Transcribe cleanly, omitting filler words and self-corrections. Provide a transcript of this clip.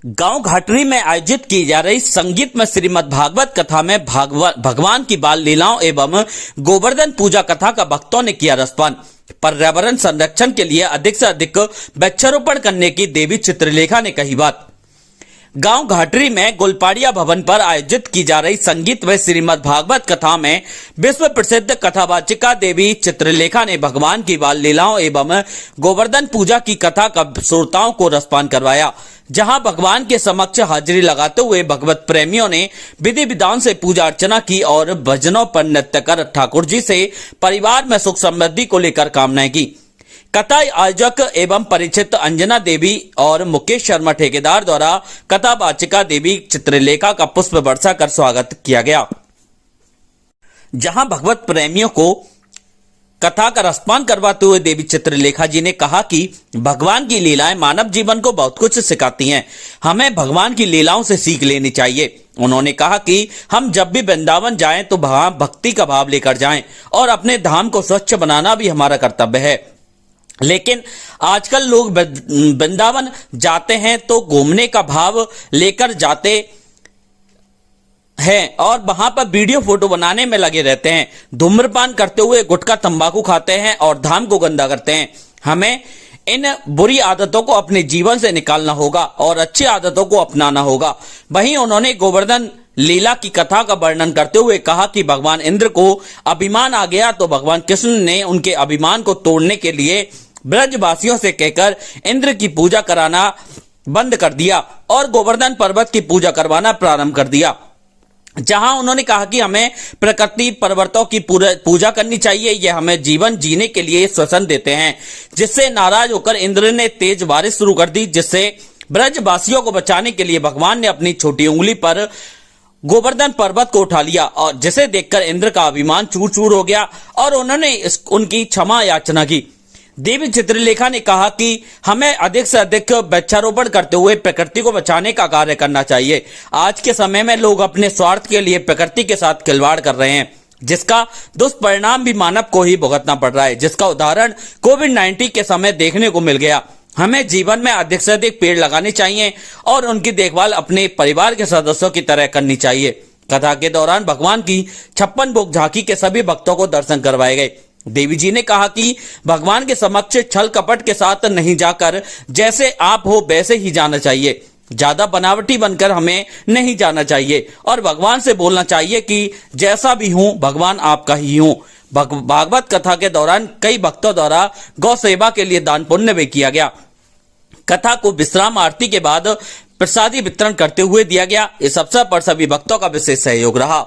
गांव घाटरी में आयोजित की जा रही संगीत में श्रीमद् भागवत कथा में भगवान की बाल लीलाओं एवं गोवर्धन पूजा कथा का भक्तों ने किया रसपान। पर्यावरण संरक्षण के लिए अधिक से अधिक वृक्षारोपण करने की देवी चित्रलेखा ने कही बात। गांव घाटरी में गोलपाड़िया भवन पर आयोजित की जा रही संगीत व श्रीमद् भागवत कथा में विश्व प्रसिद्ध कथावाचिका देवी चित्रलेखा ने भगवान की बाल लीलाओं एवं गोवर्धन पूजा की कथा का श्रोताओं को रसपान करवाया, जहां भगवान के समक्ष हाजिरी लगाते हुए भगवत प्रेमियों ने विधि विधान से पूजा अर्चना की और भजनों पर नृत्य कर ठाकुर जी से परिवार में सुख समृद्धि को लेकर कामनाएं की। कथा आयोजक एवं परिचित अंजना देवी और मुकेश शर्मा ठेकेदार द्वारा कथावाचिका देवी चित्रलेखा का पुष्प वर्षा कर स्वागत किया गया, जहां भगवत प्रेमियों को कथा का रसपान करवाते हुए देवी चित्रलेखा जी ने कहा कि भगवान की लीलाएं मानव जीवन को बहुत कुछ सिखाती हैं, हमें भगवान की लीलाओं से सीख लेनी चाहिए। उन्होंने कहा कि हम जब भी वृंदावन जाएं तो वहां भक्ति का भाव लेकर जाएं और अपने धाम को स्वच्छ बनाना भी हमारा कर्तव्य है। लेकिन आजकल लोग वृंदावन जाते हैं तो घूमने का भाव लेकर जाते हैं और वहां पर वीडियो फोटो बनाने में लगे रहते हैं, धूम्रपान करते हुए गुटखा तंबाकू खाते हैं और धाम को गंदा करते हैं। हमें इन बुरी आदतों को अपने जीवन से निकालना होगा और अच्छी आदतों को अपनाना होगा। वहीं उन्होंने गोवर्धन लीला की कथा का वर्णन करते हुए कहा कि भगवान इंद्र को अभिमान आ गया तो भगवान कृष्ण ने उनके अभिमान को तोड़ने के लिए ब्रजवासियों से कहकर इंद्र की पूजा कराना बंद कर दिया और गोवर्धन पर्वत की पूजा करवाना प्रारंभ कर दिया, जहां उन्होंने कहा कि हमें प्रकृति पर्वतों की पूजा करनी चाहिए। यह हमें जीवन जीने के लिए श्वसन देते हैं, जिससे नाराज होकर इंद्र ने तेज बारिश शुरू कर दी, जिससे ब्रजवासियों को बचाने के लिए भगवान ने अपनी छोटी उंगली पर गोवर्धन पर्वत को उठा लिया और जिसे देखकर इंद्र का अभिमान चूर चूर हो गया और उन्होंने उनकी क्षमा याचना की। देवी चित्रलेखा ने कहा कि हमें अधिक से अधिक वृक्षारोपण करते हुए प्रकृति को बचाने का कार्य करना चाहिए। आज के समय में लोग अपने स्वार्थ के लिए प्रकृति के साथ खिलवाड़ कर रहे हैं, जिसका दुष्परिणाम भी मानव को ही भुगतना पड़ रहा है, जिसका उदाहरण कोविड-19 के समय देखने को मिल गया। हमें जीवन में अधिक से अधिक पेड़ लगाने चाहिए और उनकी देखभाल अपने परिवार के सदस्यों की तरह करनी चाहिए। कथा के दौरान भगवान की 56 भोग झांकी के सभी भक्तों को दर्शन करवाए गए। देवी जी ने कहा कि भगवान के समक्ष छल कपट के साथ नहीं जाकर जैसे आप हो वैसे ही जाना चाहिए, ज्यादा बनावटी बनकर हमें नहीं जाना चाहिए और भगवान से बोलना चाहिए कि जैसा भी हूं भगवान आपका ही हूं। भागवत कथा के दौरान कई भक्तों द्वारा गौ सेवा के लिए दान पुण्य भी किया गया। कथा को विश्राम आरती के बाद प्रसादी वितरण करते हुए दिया गया। इस अवसर पर सभी भक्तों का विशेष सहयोग रहा।